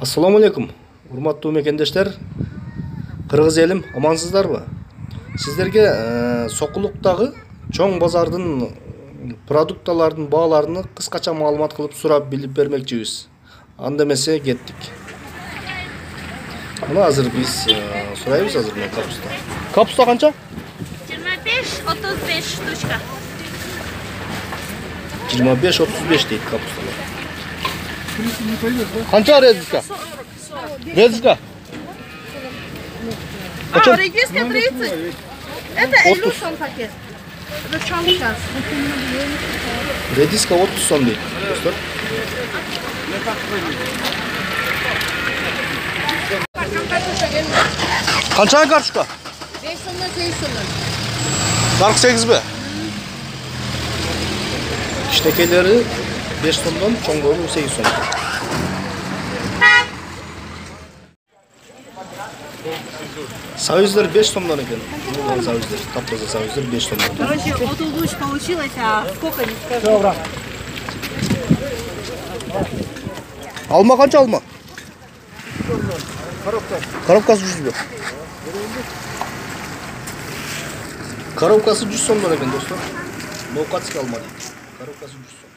Assalamu алейкум, урматтуу мекендештер. Кыргыз элим, амансыздарбы? Сиздерге Сокулуктагы чоң базардын продукталардын бааларын кыскача маалымат кылып сурап билип бермекчибиз. Анда эмесе кеттик. Мына азыр биз сурайбыз мына капуста. Капуста канча? 25-35 штучка. 25-35 дейт капусталар. Канча редиска? Редиска? Редиска 30. Это 50 сом пакет. Это чон сейчас. Редиска 30 сом дейт, достор. Канча картошка? 5 сомдан 8 сомдан. 48 бе? Кичинекейлери 5 сомдон, чоңдору 8 сом. Союздар 5 сомдон экен. Мына союздар, таптаза союздар 5 сомдон. Короче, вот луч получилось, а сколько не скажу. Алма канча алма? Коробкасы 100 бе? Коробкасы 100 сомдон экен, достор. Ноукатский алма дейт. Коробкасы 100 сом.